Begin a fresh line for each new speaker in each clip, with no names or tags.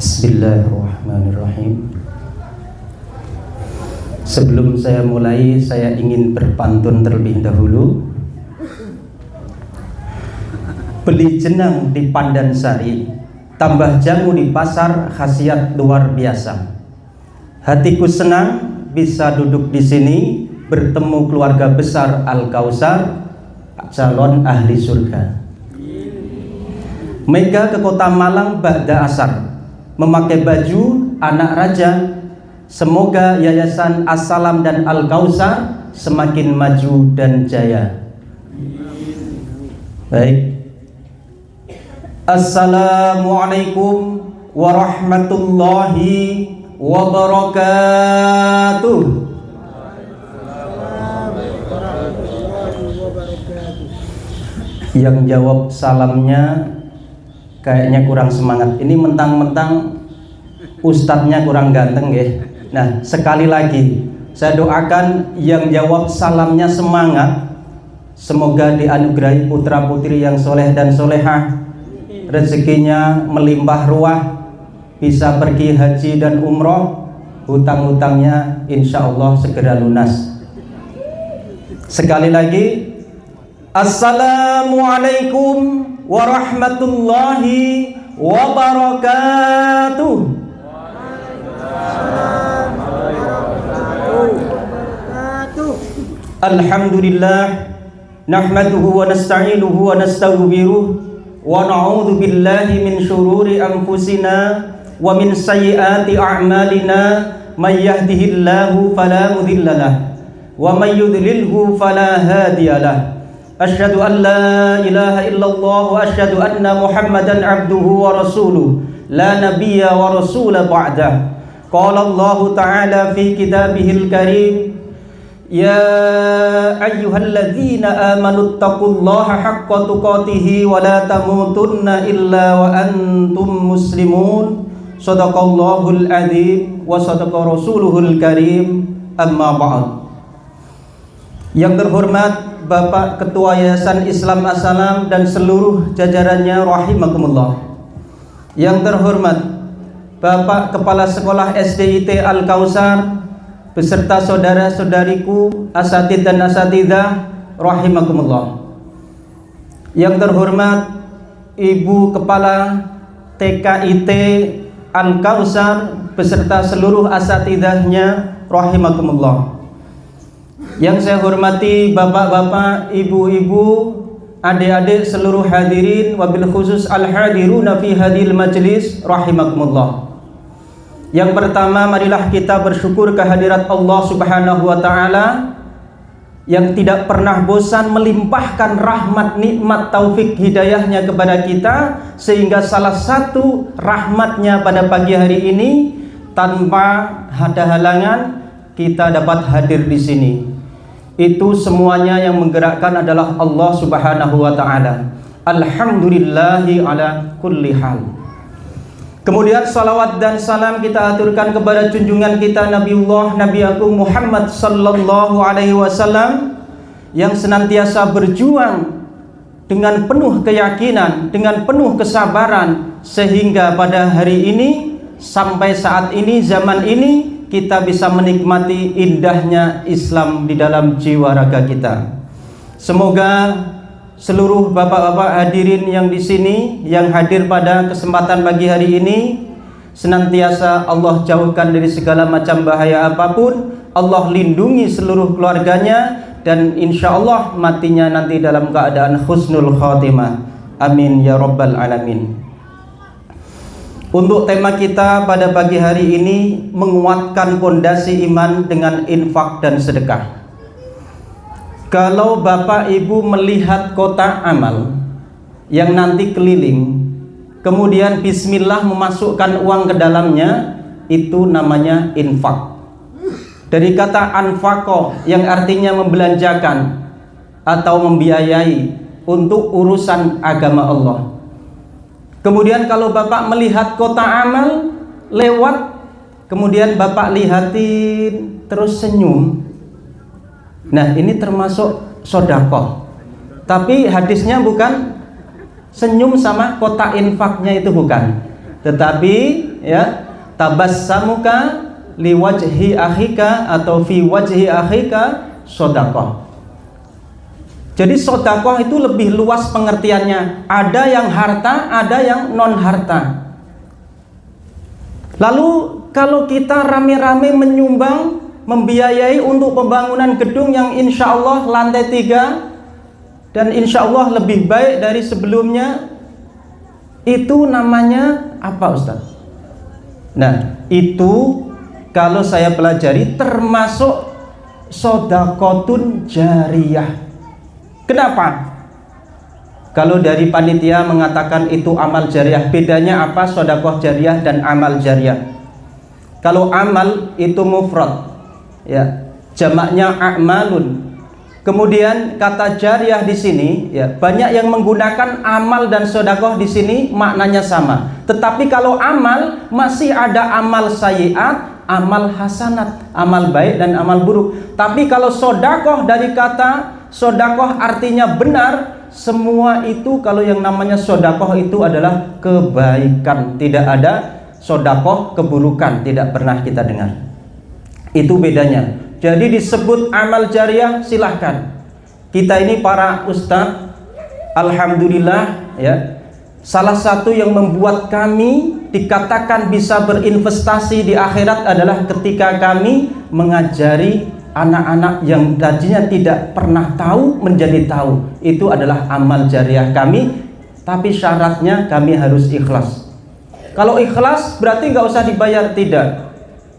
Bismillahirrahmanirrahim. Sebelum saya mulai, saya ingin berpantun terlebih dahulu. Beli jenang di Pandansari, tambah jamu di pasar, khasiat luar biasa. Hatiku senang bisa duduk di sini, bertemu keluarga besar Al-Kausar, calon ahli surga. Mega ke kota Malang ba'da asar, memakai baju anak raja. Semoga yayasan As-Salam dan Al-Kausar semakin maju dan jaya. Baik. Assalamualaikum warahmatullahi wabarakatuh. Yang jawab salamnya kayaknya kurang semangat. Ini mentang-mentang ustadznya kurang ganteng ya. Nah, sekali lagi saya doakan yang jawab salamnya semangat. Semoga dianugerahi putra putri yang soleh dan solehah, rezekinya melimpah ruah, bisa pergi haji dan umroh, hutang-hutangnya insya Allah segera lunas. Sekali lagi, assalamualaikum warahmatullahi wabarakatuh. Alhamdulillah, nahmaduhu wa nasta'inuhu wa nastaghfiruh wa na'udzu billahi min syururi anfusina wa min sayyiati a'malina. May yahdihillahu fala mudhillalah wa may yudlilhu fala hadiyalah. Asyhadu an la ilaha illallah wa asyhadu anna Muhammadan abduhu wa rasuluh la nabiyya wa rasula ba'dah. Qala Allah ta'ala fi kitabihil karim, ya ayyuhalladzina amanu taqullaha haqqa tuqatih wa la tamutunna illa wa antum muslimun. Shadaqallahul adzim wa sadaqa rasuluhul karim. Amma ba'd. Yang terhormat Bapak Ketua Yayasan Islam As-Salam dan seluruh jajarannya rahimakumullah. Yang terhormat Bapak Kepala Sekolah SDIT Al-Kausar beserta saudara-saudariku asatid dan asatidah rahimakumullah. Yang terhormat Ibu Kepala TKIT Al-Kausar beserta seluruh asatidahnya rahimakumullah. Yang saya hormati bapak-bapak, ibu-ibu, adik-adik seluruh hadirin, wabil khusus al-hadiruna fi hadil majlis rahimakumullah. Yang pertama, marilah kita bersyukur kehadirat Allah Subhanahu wa taala yang tidak pernah bosan melimpahkan rahmat, nikmat, taufik, hidayahnya kepada kita, sehingga salah satu rahmatnya pada pagi hari ini tanpa ada halangan kita dapat hadir di sini. Itu semuanya yang menggerakkan adalah Allah Subhanahu wa taala. Alhamdulillahi ala kulli hal. Kemudian salawat dan salam kita aturkan kepada junjungan kita Nabiullah Nabi Agung Muhammad sallallahu alaihi wasallam yang senantiasa berjuang dengan penuh keyakinan, dengan penuh kesabaran, sehingga pada hari ini sampai saat ini, zaman ini, kita bisa menikmati indahnya Islam di dalam jiwa raga kita. Semoga seluruh bapak-bapak hadirin yang di sini, yang hadir pada kesempatan pagi hari ini, senantiasa Allah jauhkan dari segala macam bahaya apapun, Allah lindungi seluruh keluarganya, dan insya Allah matinya nanti dalam keadaan husnul khotimah. Amin ya rabbal alamin. Untuk tema kita pada pagi hari ini, menguatkan pondasi iman dengan infak dan sedekah. Kalau Bapak Ibu melihat kotak amal yang nanti keliling, kemudian bismillah memasukkan uang ke dalamnya, itu namanya infak. Dari kata anfaqo yang artinya membelanjakan atau membiayai untuk urusan agama Allah. Kemudian kalau Bapak melihat kotak amal lewat, kemudian Bapak lihatin terus senyum, nah ini termasuk sodakoh. Tapi hadisnya bukan senyum sama kotak infaknya, itu bukan. Tetapi ya, tabassamuka liwajhi akhika atau fi wajhi akhika sedekah. Jadi sedekah itu lebih luas pengertiannya. Ada yang harta, ada yang non harta. Lalu kalau kita rame-rame menyumbang, membiayai untuk pembangunan gedung yang insya Allah lantai 3 dan insya Allah lebih baik dari sebelumnya, itu namanya apa, Ustaz? Nah, itu kalau saya pelajari termasuk shadaqatun jariyah. Kenapa? Kalau dari panitia mengatakan itu amal jariyah, bedanya apa sedekah jariyah dan amal jariyah? Kalau amal itu mufrad, ya, jamaknya a'malun. Kemudian kata jariyah di sini, ya, banyak yang menggunakan amal dan sedekah di sini maknanya sama. Tetapi kalau amal masih ada amal sayyiat, amal hasanat, amal baik dan amal buruk. Tapi kalau sedekah dari kata sedekah artinya benar, semua itu kalau yang namanya sedekah itu adalah kebaikan. Tidak ada sedekah keburukan, tidak pernah kita dengar. Itu bedanya. Jadi disebut amal jariyah, silahkan. Kita ini para ustadz, alhamdulillah, ya, salah satu yang membuat kami dikatakan bisa berinvestasi di akhirat adalah ketika kami mengajari anak-anak yang tadinya tidak pernah tahu menjadi tahu. Itu adalah amal jariyah kami, tapi syaratnya kami harus ikhlas. Kalau ikhlas berarti nggak usah dibayar, tidak.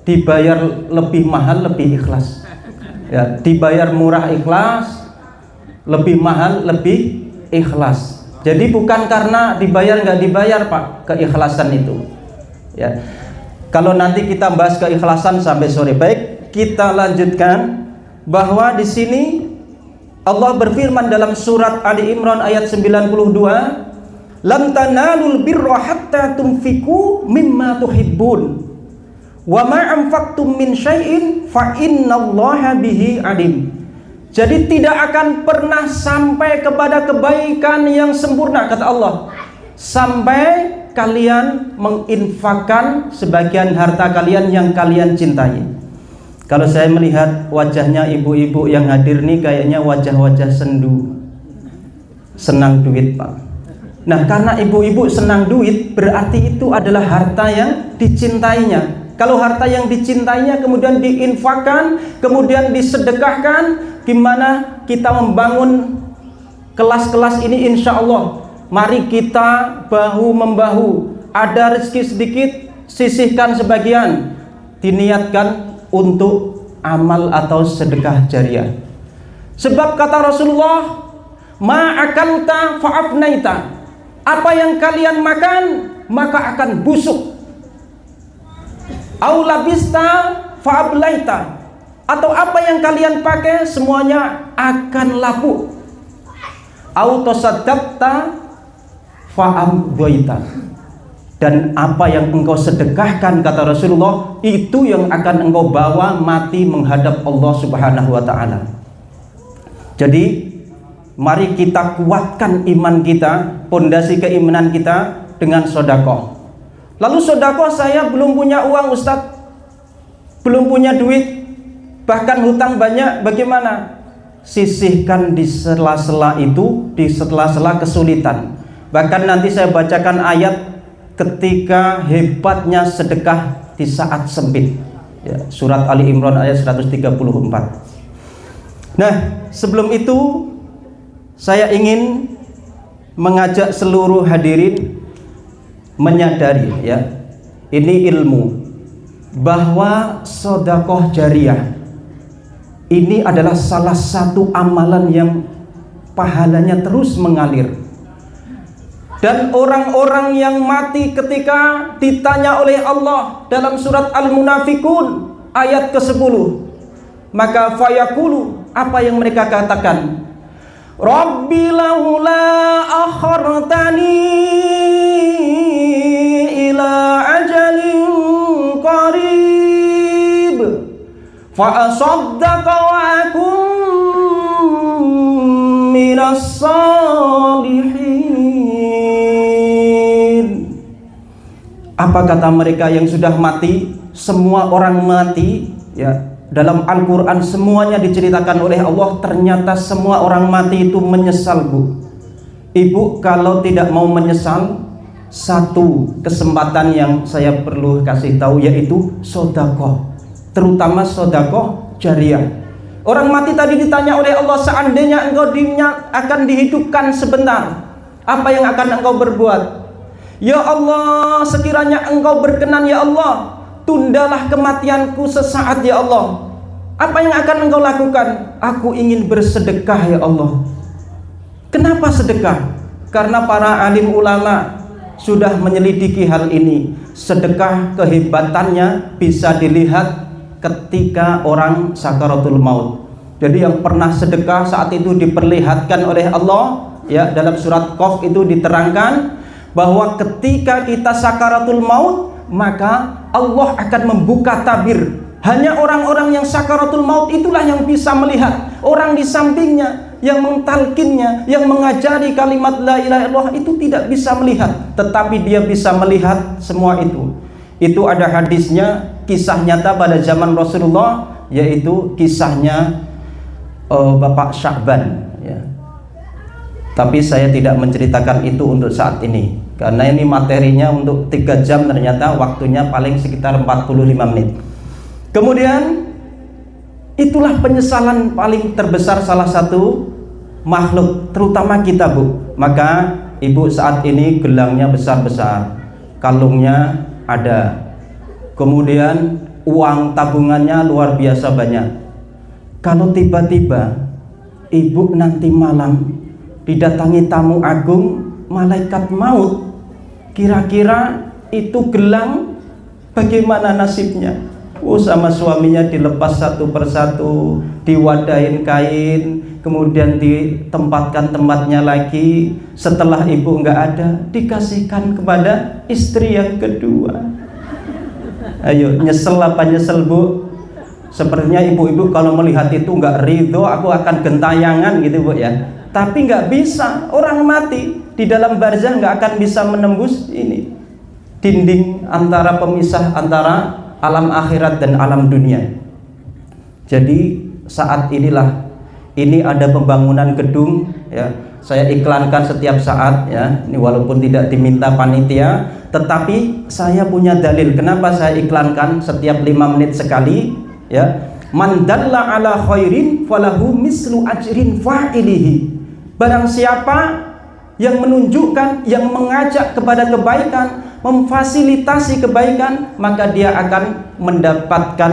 Dibayar lebih mahal lebih ikhlas, ya, dibayar murah ikhlas, lebih mahal lebih ikhlas. Jadi bukan karena dibayar nggak dibayar, Pak, keikhlasan itu, ya. Kalau nanti kita bahas keikhlasan sampai sore. Baik, kita lanjutkan bahwa di sini Allah berfirman dalam surat Ali Imran ayat 92, "Lan tanalul birra hatta tunfiqu mimma tuhibbun. Wa ma anfaqtum min syai'in fa innallaha bihi alim." Jadi tidak akan pernah sampai kepada kebaikan yang sempurna, kata Allah, sampai kalian menginfakkan sebagian harta kalian yang kalian cintai. Kalau saya melihat wajahnya ibu-ibu yang hadir nih, kayaknya wajah-wajah sendu, senang duit, Pak. Nah, karena ibu-ibu senang duit, berarti itu adalah harta yang dicintainya. Kalau harta yang dicintainya kemudian diinfakkan, kemudian disedekahkan, gimana kita membangun kelas-kelas ini? Insya Allah, mari kita bahu-membahu. Ada rezeki sedikit, sisihkan sebagian, diniatkan untuk amal atau sedekah jariyah. Sebab kata Rasulullah, ma'akalta fa'afnaita. Apa yang kalian makan maka akan busuk. Aulabista fa'ablaita, atau apa yang kalian pakai semuanya akan lapuk. Autosadaqta fa'amdoita, dan apa yang engkau sedekahkan, kata Rasulullah, itu yang akan engkau bawa mati menghadap Allah Subhanahu wa ta'ala. Jadi mari kita kuatkan iman kita, pondasi keimanan kita dengan sedekah. Lalu sedekah, saya belum punya uang, Ustaz, belum punya duit, bahkan hutang banyak, bagaimana? Sisihkan di sela-sela itu, di sela-sela kesulitan. Bahkan nanti saya bacakan ayat ketika hebatnya sedekah di saat sempit, ya, surat Ali Imran ayat 134. Nah, sebelum itu saya ingin mengajak seluruh hadirin menyadari, ya, ini ilmu, bahwa sedekah jariyah ini adalah salah satu amalan yang pahalanya terus mengalir. Dan orang-orang yang mati ketika ditanya oleh Allah dalam surat Al-Munafikun ayat ke-10, maka fayaqulu, apa yang mereka katakan? Rabbi laula akhartani ila ajalin qarib fa asaddaqa wa akum minas salihin. Apa kata mereka yang sudah mati? Semua orang mati, ya. Dalam Al-Quran semuanya diceritakan oleh Allah. Ternyata semua orang mati itu menyesal, Bu. Ibu kalau tidak mau menyesal, satu kesempatan yang saya perlu kasih tahu, yaitu sodakoh, terutama sodakoh jariah. Orang mati tadi ditanya oleh Allah, seandainya engkau akan dihidupkan sebentar, apa yang akan engkau berbuat? Ya Allah, sekiranya engkau berkenan ya Allah, tundalah kematianku sesaat ya Allah. Apa yang akan engkau lakukan? Aku ingin bersedekah ya Allah. Kenapa sedekah? Karena para alim ulama sudah menyelidiki hal ini. Sedekah kehebatannya bisa dilihat ketika orang sakaratul maut. Jadi yang pernah sedekah saat itu diperlihatkan oleh Allah, ya, dalam surat Qaf itu diterangkan bahwa ketika kita sakaratul maut, maka Allah akan membuka tabir. Hanya orang-orang yang sakaratul maut itulah yang bisa melihat. Orang di sampingnya, yang mentalkinnya, yang mengajari kalimat la ilaha illallah itu tidak bisa melihat, tetapi dia bisa melihat semua itu. Itu ada hadisnya, kisah nyata pada zaman Rasulullah, yaitu kisahnya Bapak Sya'ban, ya. Tapi saya tidak menceritakan itu untuk saat ini, karena ini materinya untuk 3 jam, ternyata waktunya paling sekitar 45 menit. Kemudian itulah penyesalan paling terbesar salah satu makhluk, terutama kita, Bu. Maka ibu saat ini gelangnya besar-besar, kalungnya ada, kemudian uang tabungannya luar biasa banyak. Kalau tiba-tiba ibu nanti malam didatangi tamu agung, malaikat maut, kira-kira itu gelang bagaimana nasibnya? Oh, sama suaminya dilepas satu persatu, diwadahin kain, kemudian ditempatkan tempatnya lagi. Setelah ibu nggak ada, dikasihkan kepada istri yang kedua. Ayo, nyesel apa nyesel, Bu? Sepertinya ibu-ibu kalau melihat itu nggak ridho, aku akan gentayangan gitu, Bu, ya. Tapi nggak bisa, orang mati di dalam barzah nggak akan bisa menembus ini dinding antara pemisah antara alam akhirat dan alam dunia. Jadi saat inilah, ini ada pembangunan gedung, ya. Saya iklankan setiap saat, ya. Ini walaupun tidak diminta panitia, tetapi saya punya dalil kenapa saya iklankan setiap 5 menit sekali, ya. Man dalla ala khairin falahu mislu ajrin fa'ilihi. Barang siapa yang menunjukkan, yang mengajak kepada kebaikan, memfasilitasi kebaikan, maka dia akan mendapatkan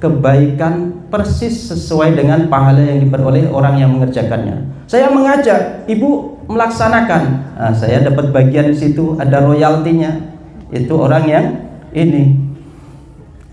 kebaikan persis sesuai dengan pahala yang diperoleh orang yang mengerjakannya. Saya mengajak, ibu melaksanakan, nah, saya dapat bagian di situ, ada royaltinya. Itu orang yang ini,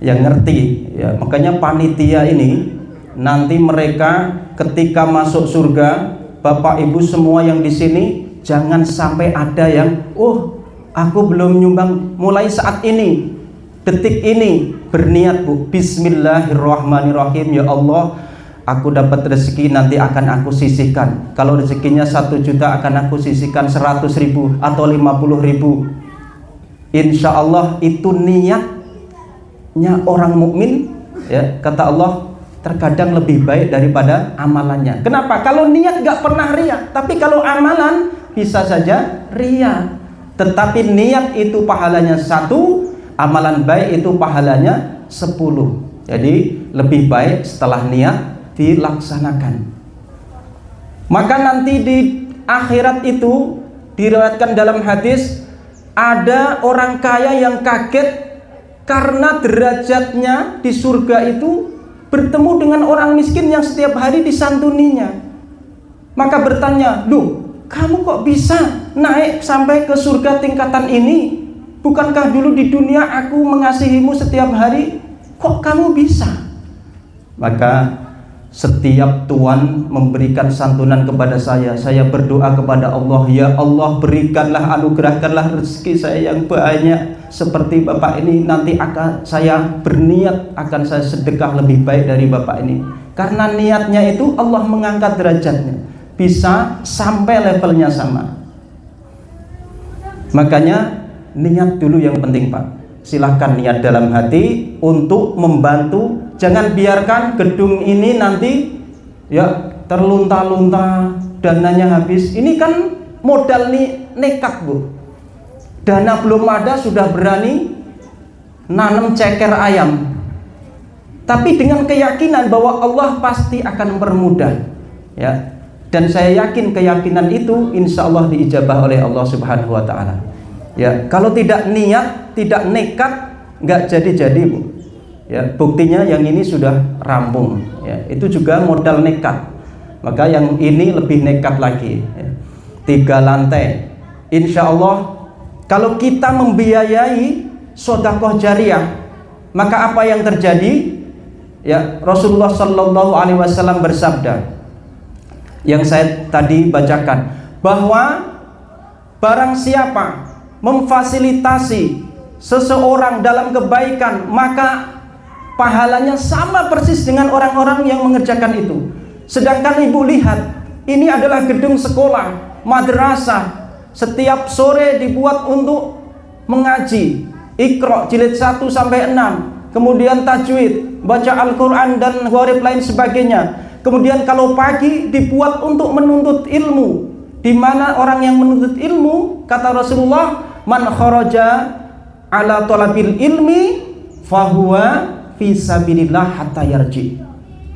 yang ngerti, ya. Makanya panitia ini nanti mereka ketika masuk surga, Bapak Ibu semua yang di sini, jangan sampai ada yang, oh, aku belum nyumbang, mulai saat ini, detik ini, berniat, Bu, bismillahirrahmanirrahim, ya Allah, aku dapat rezeki, nanti akan aku sisihkan. Kalau rezekinya 1 juta, akan aku sisihkan 100.000 atau 50.000. Insya Allah itu niatnya orang mukmin, ya. Kata Allah, terkadang lebih baik daripada amalannya. Kenapa? Kalau niat gak pernah ria, tapi kalau amalan bisa saja ria. Tetapi niat itu pahalanya 1, amalan baik itu pahalanya 10. Jadi lebih baik setelah niat dilaksanakan. Maka nanti di akhirat itu diriwayatkan dalam hadis, ada orang kaya yang kaget karena derajatnya di surga itu bertemu dengan orang miskin yang setiap hari disantuninya. Maka bertanya, "Loh, kamu kok bisa naik sampai ke surga tingkatan ini? Bukankah dulu di dunia aku mengasihimu setiap hari? Kok kamu bisa?" Maka setiap Tuhan memberikan santunan kepada saya berdoa kepada Allah, ya Allah, berikanlah, anugerahkanlah rezeki saya yang banyak seperti Bapak ini. Nanti akan saya berniat, akan saya sedekah lebih baik dari Bapak ini. Karena niatnya itu Allah mengangkat derajatnya, bisa sampai levelnya sama. Makanya niat dulu yang penting Pak. Silahkan niat dalam hati untuk membantu. Jangan biarkan gedung ini nanti ya terlunta-lunta, dananya habis. Ini kan modal nih nekat Bu. Dana belum ada sudah berani nanam ceker ayam. Tapi dengan keyakinan bahwa Allah pasti akan mempermudah, ya. Dan saya yakin keyakinan itu insya Allah diijabah oleh Allah Subhanahu Wa Taala. Ya, kalau tidak niat, tidak nekat, nggak jadi-jadi Bu. Ya, buktinya yang ini sudah rampung. Ya, itu juga modal nekat. Maka yang ini lebih nekat lagi. Ya. 3 lantai. Insya Allah, kalau kita membiayai sedekah jariyah, maka apa yang terjadi? Ya, Rasulullah Shallallahu Alaihi Wasallam bersabda, yang saya tadi bacakan, bahwa barang siapa memfasilitasi seseorang dalam kebaikan, maka pahalanya sama persis dengan orang-orang yang mengerjakan itu. Sedangkan ibu lihat, ini adalah gedung sekolah, madrasah, setiap sore dibuat untuk mengaji, Iqra jilid 1 sampai 6, kemudian tajwid, baca Al-Quran dan gharib lain sebagainya. Kemudian kalau pagi dibuat untuk menuntut ilmu, di mana orang yang menuntut ilmu, kata Rasulullah, man kharaja ala talabil ilmi fahuwa fi sabilillah hatta yarji.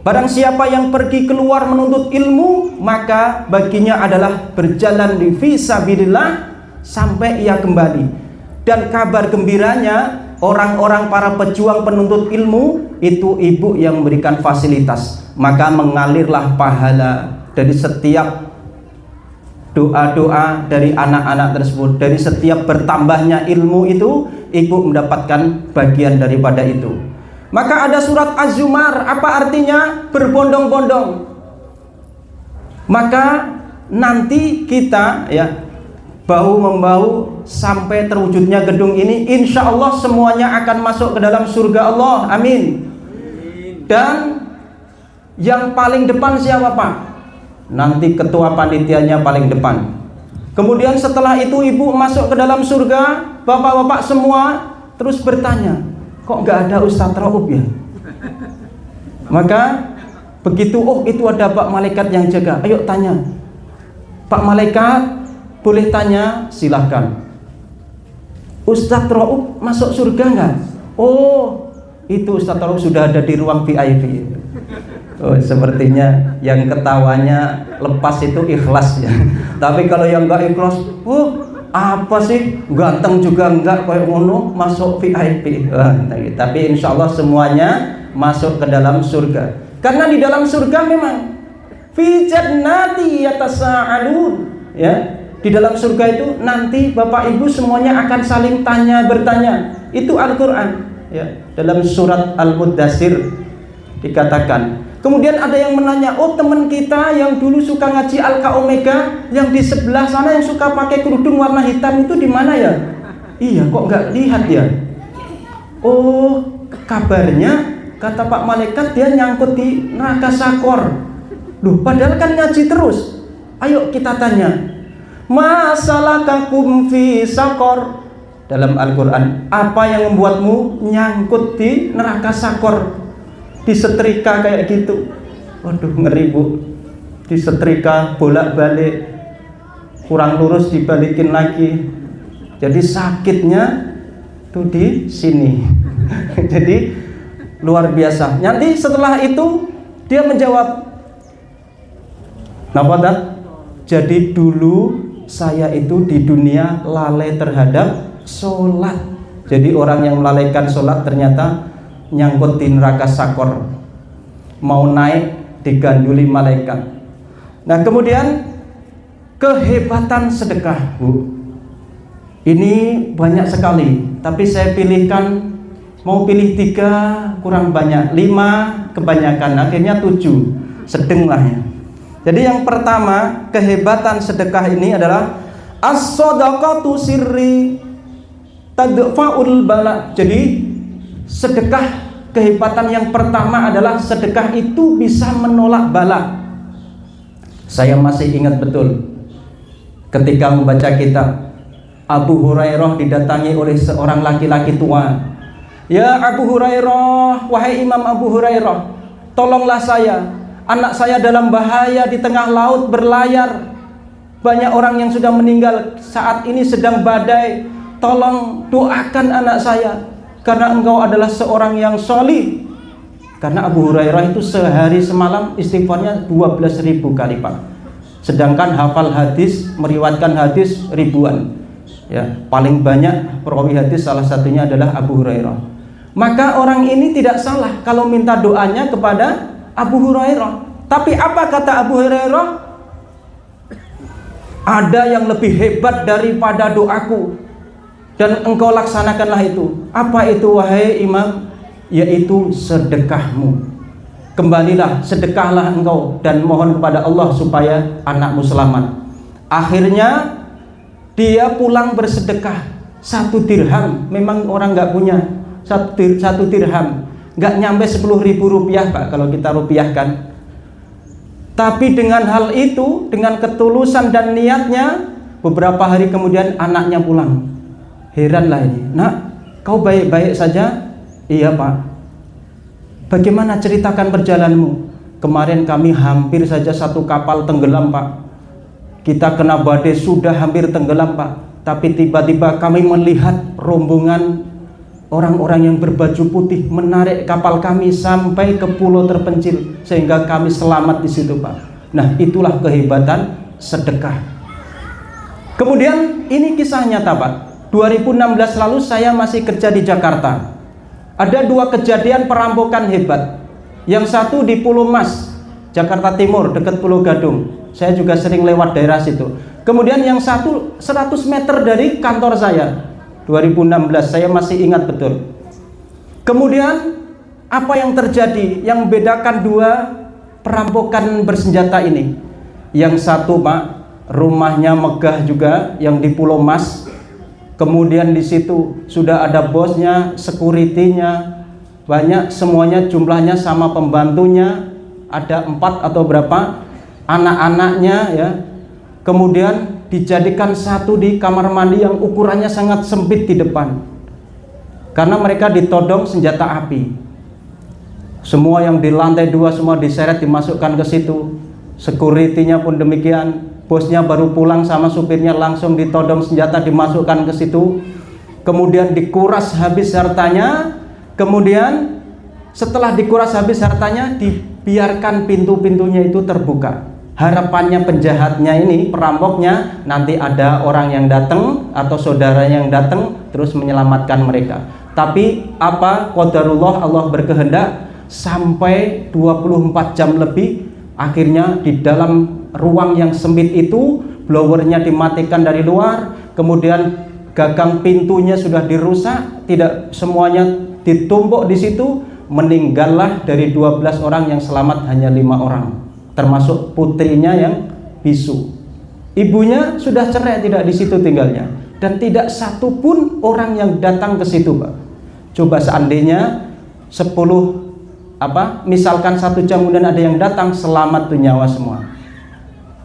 Barang siapa yang pergi keluar menuntut ilmu, maka baginya adalah berjalan di fi sabilillah sampai ia kembali. Dan kabar gembiranya, orang-orang para pejuang penuntut ilmu itu ibu yang memberikan fasilitas, maka mengalirlah pahala dari setiap doa-doa dari anak-anak tersebut. Dari setiap bertambahnya ilmu itu, ibu mendapatkan bagian daripada itu. Maka ada surat Az-Zumar, apa artinya? Berbondong-bondong. Maka nanti kita ya bahu-membahu sampai terwujudnya gedung ini, insya Allah semuanya akan masuk ke dalam surga Allah. Amin. Dan yang paling depan siapa Pak? Nanti ketua panitianya paling depan. Kemudian setelah itu ibu masuk ke dalam surga, bapak-bapak semua terus bertanya, kok nggak ada Ustadz Rauf ya? Maka begitu, oh itu ada Pak Malaikat yang jaga, ayo tanya. Pak Malaikat boleh tanya, silahkan. Ustadz Rauf masuk surga nggak? Oh, itu Ustadz Rauf sudah ada di ruang VIP. Oh, sepertinya yang ketawanya lepas itu ikhlas ya. Tapi kalau yang nggak ikhlas, apa sih? Ganteng juga enggak kayak ngono, masuk VIP. Tapi insya Allah semuanya masuk ke dalam surga. Karena di dalam surga memang fi jannati yatasaalun, ya. Di dalam surga itu nanti Bapak Ibu semuanya akan saling bertanya. Itu Al-Quran ya. Dalam surat Al-Muddatsir dikatakan. Kemudian ada yang menanya, oh teman kita yang dulu suka ngaji Alka Omega, yang di sebelah sana yang suka pakai kerudung warna hitam itu di mana ya? Iya, kok nggak lihat ya? Oh, kabarnya kata Pak Malaikat dia nyangkut di neraka Sakor. Loh, padahal kan ngaji terus. Ayo kita tanya, masalakakum fi Sakor? Dalam Al-Quran, apa yang membuatmu nyangkut di neraka Sakor? Disetrika kayak gitu. Waduh, ngeri Bu. Disetrika bolak-balik, kurang lurus dibalikin lagi. Jadi sakitnya tuh di sini. Jadi luar biasa. Nanti setelah itu dia menjawab, napa? Jadi dulu saya itu di dunia lalai terhadap sholat. Jadi orang yang melalaikan sholat ternyata nyangkut di neraka Sakor, mau naik diganduli malaikat. Nah kemudian kehebatan sedekah Bu, ini banyak sekali, tapi saya pilihkan, mau pilih 3 kurang banyak, 5 kebanyakan, akhirnya 7 sedeng lah ya. Jadi yang pertama, kehebatan sedekah ini adalah as-shadaqatu sirri tadfa'ul bala. Jadi sedekah, kehebatan yang pertama adalah sedekah itu bisa menolak bala. Saya masih ingat betul ketika membaca kitab Abu Hurairah didatangi oleh seorang laki-laki tua. Ya Abu Hurairah, wahai Imam Abu Hurairah, tolonglah saya. Anak saya dalam bahaya di tengah laut berlayar. Banyak orang yang sudah meninggal, saat ini sedang badai. Tolong doakan anak saya, karena engkau adalah seorang yang solih. Karena Abu Hurairah itu sehari semalam istighfarnya 12.000 kali Pak. Sedangkan hafal hadis, meriwayatkan hadis ribuan. Ya, paling banyak perawi hadis salah satunya adalah Abu Hurairah. Maka orang ini tidak salah kalau minta doanya kepada Abu Hurairah. Tapi apa kata Abu Hurairah? Ada yang lebih hebat daripada doaku, dan engkau laksanakanlah itu. Apa itu wahai Imam? Yaitu sedekahmu. Kembalilah, sedekahlah engkau dan mohon kepada Allah supaya anakmu selamat. Akhirnya dia pulang bersedekah 1 dirham. Memang orang nggak punya 1 dirham, nggak nyampe 10.000 rupiah Pak kalau kita rupiahkan. Tapi dengan hal itu, dengan ketulusan dan niatnya, beberapa hari kemudian anaknya pulang. Heranlah ini, nak, kau baik-baik saja? Iya Pak. Bagaimana, ceritakan perjalananmu? Kemarin kami hampir saja satu kapal tenggelam Pak. Kita kena badai, sudah hampir tenggelam Pak. Tapi tiba-tiba kami melihat rombongan orang-orang yang berbaju putih menarik kapal kami sampai ke pulau terpencil, sehingga kami selamat di situ Pak. Nah, itulah kehebatan sedekah. Kemudian ini kisah nyata Pak. 2016 lalu saya masih kerja di Jakarta. Ada 2 kejadian perampokan hebat. Yang satu di Pulau Mas, Jakarta Timur, dekat Pulau Gadung. Saya juga sering lewat daerah situ. Kemudian yang satu 100 meter dari kantor saya. 2016, saya masih ingat betul. Kemudian apa yang terjadi yang membedakan 2 perampokan bersenjata ini? Yang satu Pak, rumahnya megah juga, yang di Pulau Mas. Kemudian di situ sudah ada bosnya, security-nya, banyak, semuanya jumlahnya sama pembantunya, ada 4 atau berapa, anak-anaknya ya. Kemudian dijadikan satu di kamar mandi yang ukurannya sangat sempit di depan, karena mereka ditodong senjata api. Semua yang di lantai 2 semua diseret, dimasukkan ke situ. Security-nya pun demikian. Bosnya baru pulang sama supirnya, langsung ditodong senjata, dimasukkan ke situ. Kemudian dikuras habis hartanya. Kemudian setelah dikuras habis hartanya, dibiarkan pintu-pintunya itu terbuka. Harapannya penjahatnya ini, perampoknya, nanti ada orang yang datang atau saudaranya yang datang terus menyelamatkan mereka. Tapi apa, qadarullah, Allah berkehendak, sampai 24 jam lebih. Akhirnya di dalam ruang yang sempit itu, blowernya dimatikan dari luar, kemudian gagang pintunya sudah dirusak, tidak semuanya ditumpuk di situ. Meninggallah dari 12 orang yang selamat hanya 5 orang, termasuk putrinya yang bisu. Ibunya sudah cerai, tidak di situ tinggalnya, dan tidak satu pun orang yang datang ke situ Pak. Coba seandainya 10 misalkan 1 jam kemudian ada yang datang, selamat tuh nyawa semua.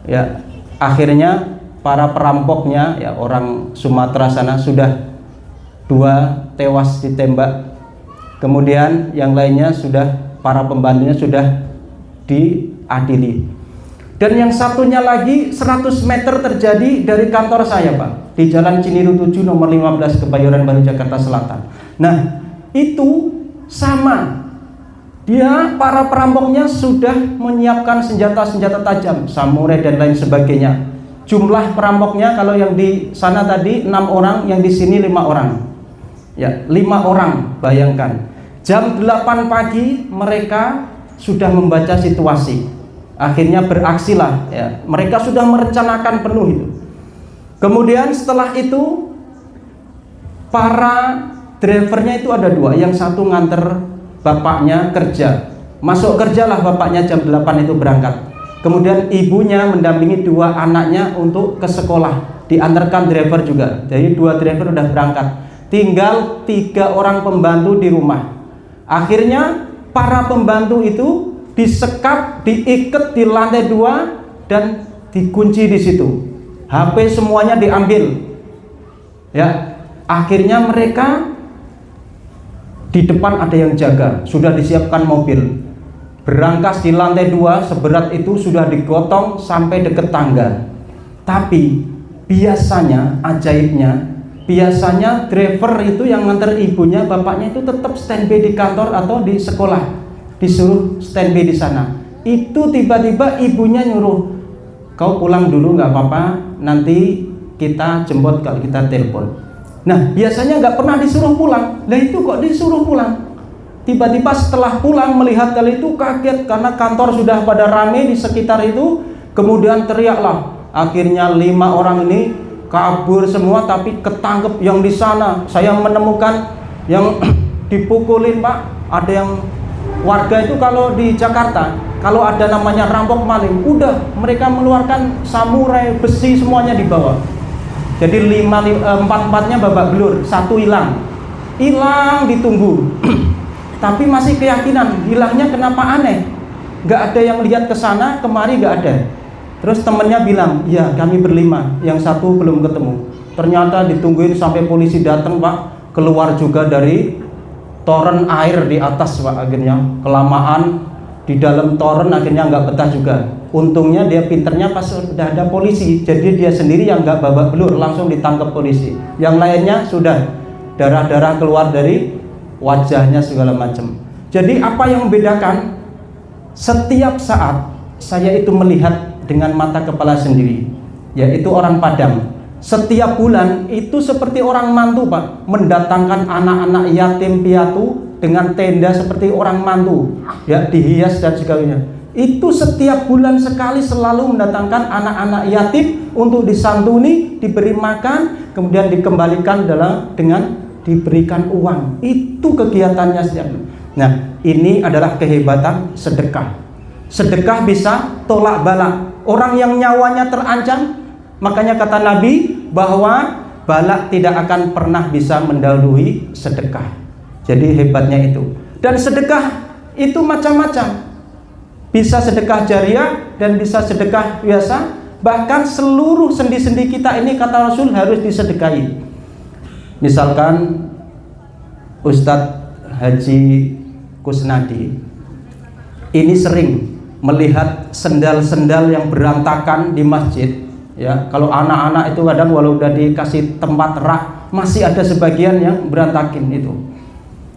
Ya, akhirnya para perampoknya, ya orang Sumatera sana, sudah 2 tewas ditembak. Kemudian yang lainnya sudah, para pembantunya sudah diadili. Dan yang satunya lagi 100 meter terjadi dari kantor saya Pak, di Jalan Ciniru 7 nomor 15 Kebayoran Baru Jakarta Selatan. Nah, itu sama. Dia, para perampoknya sudah menyiapkan senjata-senjata tajam, samurai dan lain sebagainya. Jumlah perampoknya kalau yang di sana tadi 6 orang, yang di sini 5 orang. Ya, 5 orang, bayangkan. Jam 8 pagi mereka sudah membaca situasi. Akhirnya beraksilah ya. Mereka sudah merencanakan penuh itu. Kemudian setelah itu para drivernya itu ada 2, yang satu nganter bapaknya kerja, masuk kerjalah bapaknya jam 8 itu berangkat. Kemudian ibunya mendampingi 2 anaknya untuk ke sekolah, diantarkan driver juga. Jadi 2 driver udah berangkat, tinggal 3 orang pembantu di rumah. Akhirnya para pembantu itu disekap, diikat di lantai 2 dan dikunci di situ. HP semuanya diambil. Ya, akhirnya mereka di depan ada yang jaga, sudah disiapkan mobil. Berangkas di lantai 2 seberat itu sudah digotong sampai deket tangga. Tapi biasanya, ajaibnya, biasanya driver itu yang nganter ibunya, bapaknya itu tetap standby di kantor atau di sekolah, disuruh standby di sana. Itu tiba-tiba ibunya nyuruh, kau pulang dulu nggak apa-apa, nanti kita jemput kalau kita telepon. Nah, biasanya nggak pernah disuruh pulang. Lah itu kok disuruh pulang? Tiba-tiba setelah pulang melihat hal itu kaget karena kantor sudah pada rame di sekitar itu. Kemudian teriaklah. Akhirnya 5 orang ini kabur semua, tapi ketangkep yang di sana. Saya menemukan yang dipukulin, Pak. Ada yang warga itu kalau di Jakarta, kalau ada namanya rampok maling, udah mereka mengeluarkan samurai, besi, semuanya dibawa. Jadi 4-4-nya babak belur, 1 hilang ditunggu. Tapi masih keyakinan, hilangnya kenapa aneh, nggak ada yang lihat ke sana, kemari nggak ada. Terus temennya bilang, ya kami berlima, yang 1 belum ketemu. Ternyata ditungguin sampai polisi datang, Pak, keluar juga dari toren air di atas, Pak. Akhirnya kelamaan di dalam toren, akhirnya nggak betah juga. Untungnya dia pinternya pas udah ada polisi, jadi dia sendiri yang nggak babak belur, langsung ditangkap polisi. Yang lainnya sudah darah-darah keluar dari wajahnya segala macam. Jadi apa yang membedakan? Setiap saat saya itu melihat dengan mata kepala sendiri, yaitu orang Padang. Setiap bulan itu seperti orang mantu, Pak, mendatangkan anak-anak yatim piatu dengan tenda seperti orang mantu, ya, dihias dan sebagainya. Itu setiap bulan sekali selalu mendatangkan anak-anak yatim untuk disantuni, diberi makan, kemudian dikembalikan dengan diberikan uang. Itu kegiatannya setiap. Nah, ini adalah kehebatan sedekah. Sedekah bisa tolak bala. Orang yang nyawanya terancam, makanya kata Nabi bahwa bala tidak akan pernah bisa mendahului sedekah. Jadi hebatnya itu. Dan sedekah itu macam-macam. Bisa sedekah jariah dan bisa sedekah biasa. Bahkan seluruh sendi-sendi kita ini kata Rasul harus disedekahi. Misalkan Ustadz Haji Kusnadi ini sering melihat sendal-sendal yang berantakan di masjid, ya. Kalau anak-anak itu kadang walau udah dikasih tempat rak, masih ada sebagian yang berantakin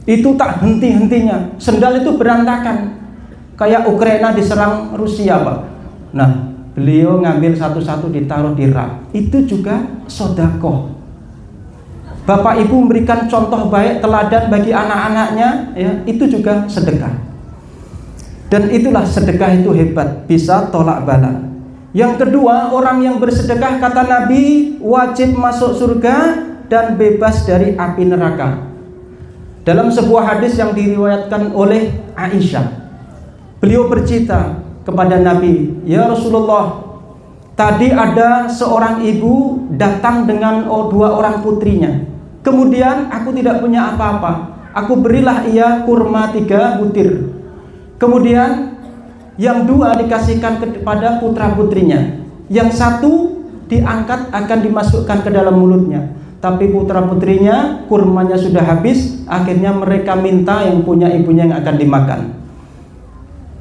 itu tak henti-hentinya. Sendal itu berantakan kayak Ukraina diserang Rusia, Pak. Nah, beliau ngambil satu-satu ditaruh di rak. Itu juga sedekah. Bapak Ibu memberikan contoh baik, teladan bagi anak-anaknya, ya, itu juga sedekah. Dan itulah sedekah itu hebat, bisa tolak bala. Yang kedua, orang yang bersedekah kata Nabi wajib masuk surga dan bebas dari api neraka. Dalam sebuah hadis yang diriwayatkan oleh Aisyah, beliau bercerita kepada Nabi, ya Rasulullah, tadi ada seorang ibu datang dengan 2 orang putrinya. Kemudian aku tidak punya apa-apa. Aku berilah ia kurma 3 butir. Kemudian yang 2 dikasihkan kepada putra-putrinya. Yang 1 diangkat akan dimasukkan ke dalam mulutnya. Tapi putra-putrinya kurmanya sudah habis. Akhirnya mereka minta yang punya ibunya yang akan dimakan.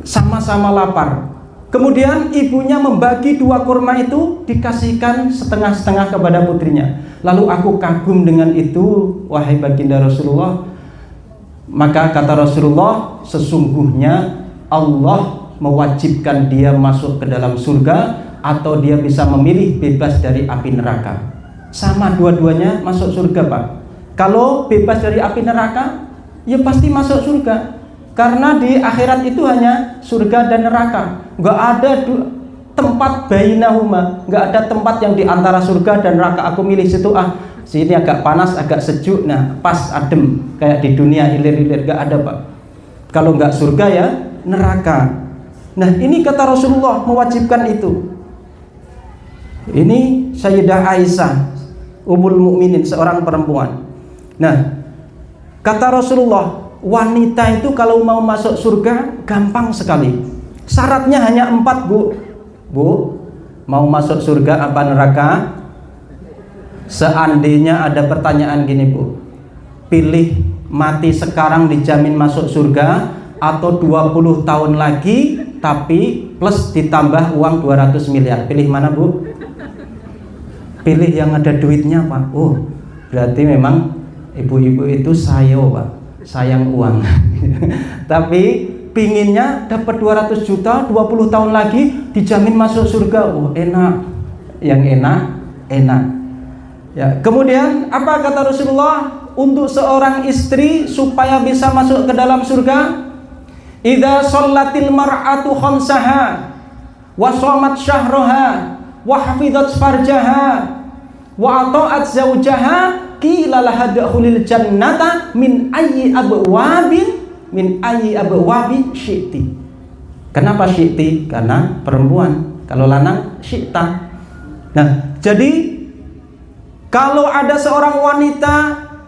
Sama-sama lapar. Kemudian ibunya membagi 2 kurma itu, dikasihkan setengah-setengah kepada putrinya. Lalu aku kagum dengan itu, wahai baginda Rasulullah. Maka kata Rasulullah, sesungguhnya Allah mewajibkan dia masuk ke dalam surga, atau dia bisa memilih bebas dari api neraka. Sama dua-duanya masuk surga, Pak. Kalau bebas dari api neraka, ya pasti masuk surga. Karena di akhirat itu hanya surga dan neraka. Nggak ada tempat bainahuma, nggak ada tempat yang di antara surga dan neraka. Aku milih situ, sini agak panas, agak sejuk, nah pas adem kayak di dunia hilir-hilir. Nggak ada, Pak. Kalau nggak surga ya neraka. Nah, ini kata Rasulullah mewajibkan itu. Ini Sayyidah Aisyah Ummul Mukminin, seorang perempuan. Nah, kata Rasulullah, wanita itu kalau mau masuk surga gampang sekali. Syaratnya hanya 4, Bu. Bu, mau masuk surga apa neraka? Seandainya ada pertanyaan gini Bu, pilih mati sekarang dijamin masuk surga atau 20 tahun lagi tapi plus ditambah uang 200 miliar, pilih mana Bu? Pilih yang ada duitnya Pak. Oh, berarti memang ibu-ibu itu sayo Pak, sayang uang. Tapi pinginnya dapat 200 juta 20 tahun lagi dijamin masuk surga. Oh, enak. Yang enak. Ya, kemudian apa kata Rasulullah untuk seorang istri supaya bisa masuk ke dalam surga? Idza shallatil mar'atu khamsaha wa shamat syahraha wa hafizat farjaha wa ata'at zawjaha qila laha dakhulil jannata min ayyi abwabin syi'ti. Kenapa syi'ti? Karena perempuan. Kalau lanang syi'ta. Nah, jadi kalau ada seorang wanita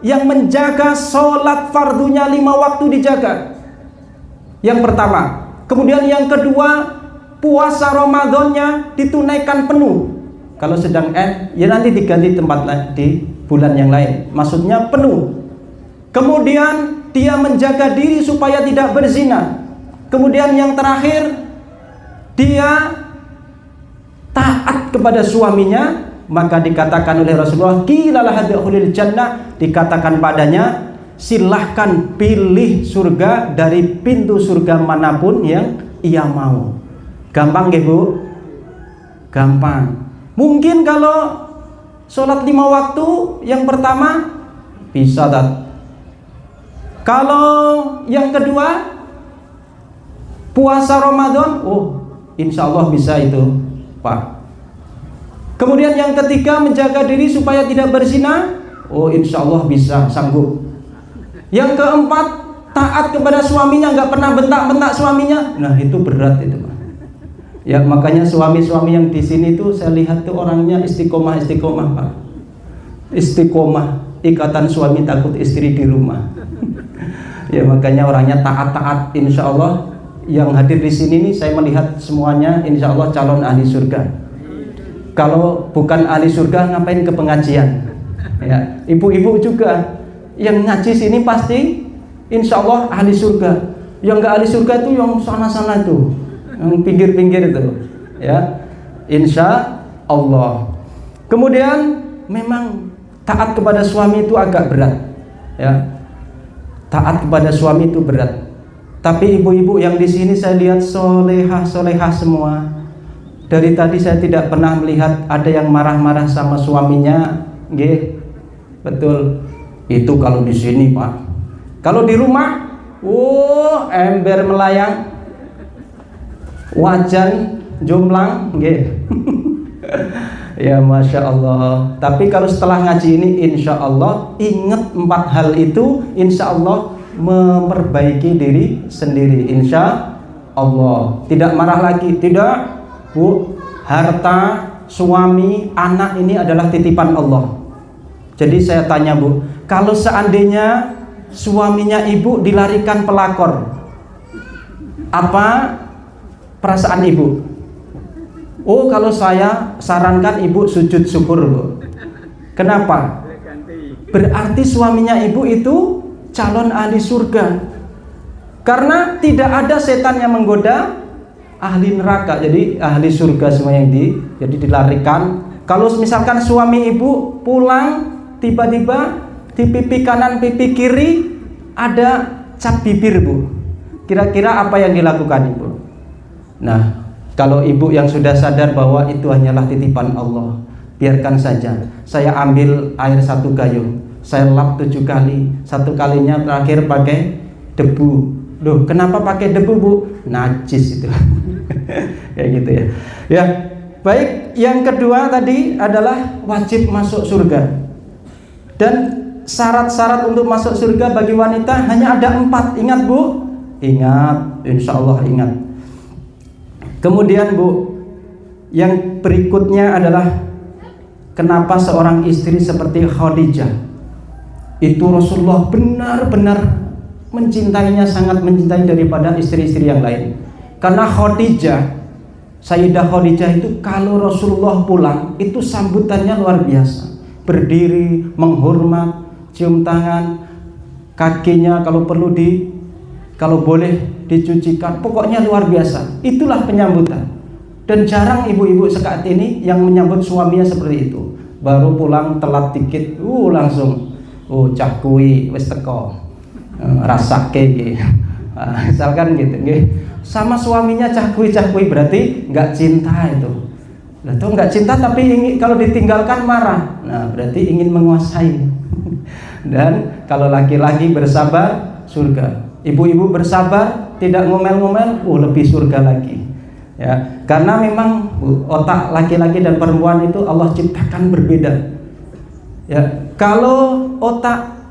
yang menjaga sholat fardunya 5 waktu dijaga, yang pertama. Kemudian yang kedua, puasa Ramadannya ditunaikan penuh. Kalau sedang ya nanti diganti tempat lain di bulan yang lain. Maksudnya penuh. Kemudian dia menjaga diri supaya tidak berzina. Kemudian yang terakhir, dia taat kepada suaminya, maka dikatakan oleh Rasulullah, qila laha dakhulil jannah, dikatakan padanya, silahkan pilih surga dari pintu surga manapun yang ia mau. Gampang nggih Bu? Gampang. Mungkin kalau sholat 5 waktu yang pertama bisa tak? Kalau yang kedua puasa Ramadan, oh insya Allah bisa itu Pak. Kemudian yang ketiga menjaga diri supaya tidak berzina, oh insya Allah bisa, sanggup. Yang keempat taat kepada suaminya, nggak pernah bentak-bentak suaminya, nah itu berat itu Pak. Ya makanya suami-suami yang di sini tuh saya lihat tuh orangnya istiqomah Pak. Istiqomah, ikatan suami takut istri di rumah. Ya makanya orangnya taat-taat, insya Allah. Yang hadir di sini nih saya melihat semuanya insya Allah calon ahli surga. Kalau bukan ahli surga ngapain ke pengajian? Ya, ibu-ibu juga yang ngaji sini pasti insya Allah ahli surga. Yang nggak ahli surga itu yang sana-sana tuh, yang pinggir-pinggir itu, ya, insya Allah. Kemudian memang taat kepada suami itu agak berat, ya. Taat kepada suami itu berat. Tapi ibu-ibu yang di sini saya lihat solehah semua. Dari tadi saya tidak pernah melihat ada yang marah-marah sama suaminya, nggih. Betul. Itu kalau di sini, Pak. Kalau di rumah, ember melayang, wajan jomblang, nggih. Ya Masya Allah. Tapi kalau setelah ngaji ini insya Allah ingat 4 hal itu, insya Allah memperbaiki diri sendiri, insya Allah. Tidak marah lagi, tidak Bu. Harta, suami, anak ini adalah titipan Allah. Jadi saya tanya Bu, kalau seandainya suaminya ibu dilarikan pelakor, apa perasaan ibu? Oh kalau saya sarankan ibu sujud syukur Bu. Kenapa? Berarti suaminya ibu itu calon ahli surga. Karena tidak ada setan yang menggoda ahli neraka. Jadi ahli surga semua yang jadi dilarikan. Kalau misalkan suami ibu pulang tiba-tiba di pipi kanan pipi kiri ada cap bibir Bu. Kira-kira apa yang dilakukan ibu? Nah, kalau ibu yang sudah sadar bahwa itu hanyalah titipan Allah, biarkan saja. Saya ambil air 1 gayung, saya lap 7 kali, 1 kalinya terakhir pakai debu. Loh, kenapa pakai debu Bu? Najis itu. Kayak gitu ya. Ya, baik. Yang kedua tadi adalah wajib masuk surga. Dan syarat-syarat untuk masuk surga bagi wanita hanya ada 4. Ingat Bu? Ingat, insya Allah ingat. Kemudian Bu, yang berikutnya adalah kenapa seorang istri seperti Khadijah itu Rasulullah benar-benar mencintainya, sangat mencintai daripada istri-istri yang lain. Karena Sayyidah Khadijah itu kalau Rasulullah pulang itu sambutannya luar biasa. berdiri, menghormat, cium tangan, kakinya kalau perlu kalau boleh dicucikan, pokoknya luar biasa. Itulah penyambutan. Dan jarang ibu-ibu saat ini yang menyambut suaminya seperti itu. Baru pulang telat dikit, langsung, cah kui wis teko, rasake gitu. Misalkan gitu, sama suaminya cah kui berarti nggak cinta itu. Atau nggak cinta tapi ingin, kalau ditinggalkan marah, nah berarti ingin menguasai. Dan kalau laki-laki bersabar, surga. Ibu-ibu bersabar, tidak ngomel-ngomel, lebih surga lagi. Ya, karena memang otak laki-laki dan perempuan itu Allah ciptakan berbeda. Ya, kalau otak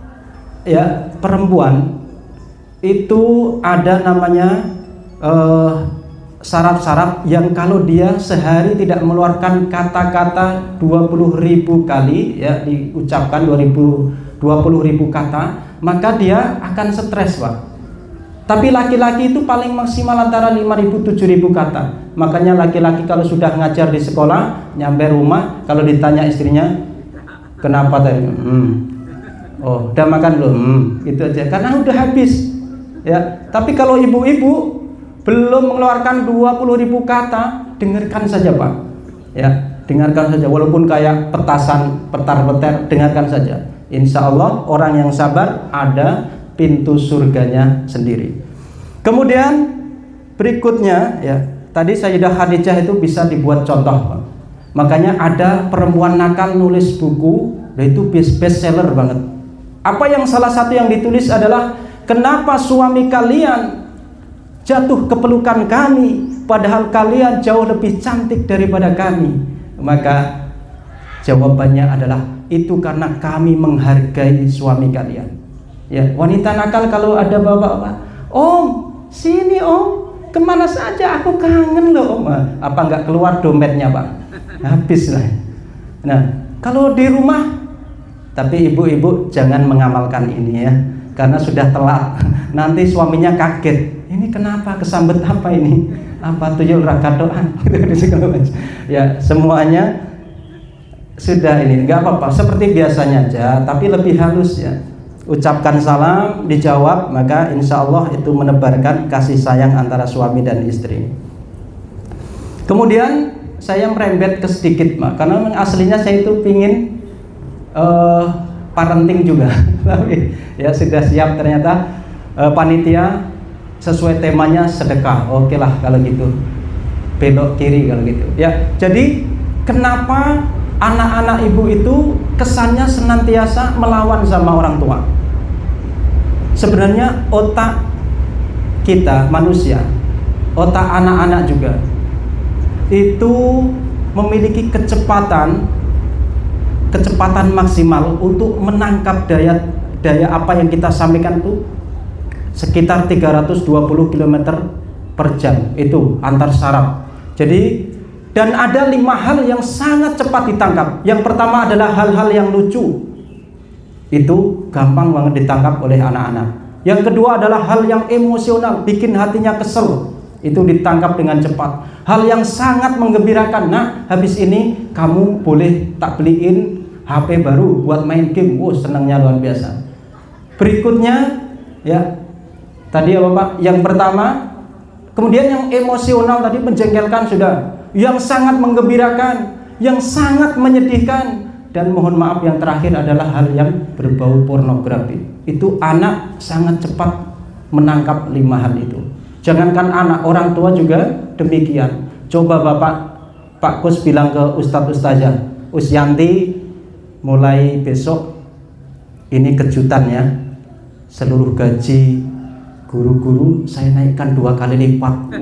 ya perempuan itu ada namanya saraf-saraf yang kalau dia sehari tidak mengeluarkan kata-kata 20.000 kali, ya diucapkan 20.000 kata, maka dia akan stres, Pak. Tapi laki-laki itu paling maksimal antara 5.000-7.000 kata. Makanya laki-laki kalau sudah ngajar di sekolah, nyampe rumah, kalau ditanya istrinya, kenapa tadi? Udah makan belum? Itu aja, karena udah habis. Ya, tapi kalau ibu-ibu belum mengeluarkan 20.000 kata, dengarkan saja, Pak. Ya, dengarkan saja, walaupun kayak petasan, petar-petar, dengarkan saja. Insya Allah orang yang sabar ada pintu surganya sendiri. Kemudian berikutnya, ya tadi Sayyidah Khadijah itu bisa dibuat contoh, Pak. Makanya ada perempuan nakal nulis buku, dan itu best seller banget. Apa yang salah satu yang ditulis adalah, kenapa suami kalian jatuh ke pelukan kami, padahal kalian jauh lebih cantik daripada kami. Maka jawabannya adalah, itu karena kami menghargai suami kalian. Ya, wanita nakal kalau ada bapak-bapak, Om, sini Om, kemana saja, aku kangen loh Om. Apa nggak keluar dompetnya, Pak? Habis lah. Nah, kalau di rumah, tapi ibu-ibu jangan mengamalkan ini ya, karena sudah telat. Nanti suaminya kaget, ini kenapa, kesambet apa ini? Apa tuyul rakadoan? Ya, semuanya sudah ini, nggak apa-apa, seperti biasanya aja, tapi lebih halus ya. Ucapkan salam, dijawab, maka insya Allah itu menebarkan kasih sayang antara suami dan istri. Kemudian saya merembet ke sedikit, Mak, karena aslinya saya itu pingin parenting juga. Tapi ya sudah siap ternyata, panitia sesuai temanya sedekah. Oke lah kalau gitu, belok kiri kalau gitu. Ya, jadi kenapa anak-anak ibu itu kesannya senantiasa melawan sama orang tua? Sebenarnya otak kita manusia, otak anak-anak juga, itu memiliki kecepatan maksimal untuk menangkap daya apa yang kita sampaikan itu sekitar 320 km per jam, itu antar saraf. Jadi, dan ada 5 hal yang sangat cepat ditangkap. Yang pertama adalah hal-hal yang lucu, itu gampang banget ditangkap oleh anak-anak. Yang kedua adalah hal yang emosional, bikin hatinya kesel, itu ditangkap dengan cepat. Hal yang sangat menggembirakan, nah habis ini kamu boleh tak beliin HP baru buat main game, senangnya luar biasa. Berikutnya ya, tadi apa Pak? Yang pertama, kemudian yang emosional tadi menjengkelkan sudah, yang sangat menggembirakan, yang sangat menyedihkan, dan mohon maaf yang terakhir adalah hal yang berbau pornografi. Itu anak sangat cepat menangkap 5 hal itu. Jangankan anak, orang tua juga demikian. Coba Pak Kus bilang ke Ustadz-Ustazah, Usyanti, mulai besok ini kejutan ya, seluruh gaji guru-guru saya naikkan 2 kali lipat.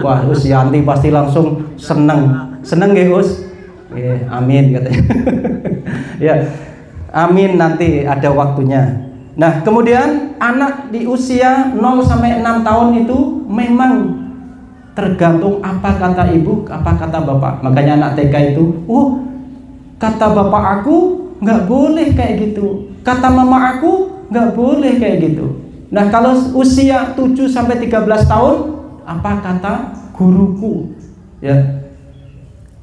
Wah, Usyanti pasti langsung seneng gak Us? Amin katanya. Ya, amin, nanti ada waktunya. Nah, kemudian anak di usia 0 sampai 6 tahun itu memang tergantung apa kata ibu, apa kata bapak. Makanya anak TK itu, kata bapak aku nggak boleh kayak gitu, kata mama aku nggak boleh kayak gitu. Nah, kalau usia 7 sampai 13 tahun, apa kata guruku? Ya,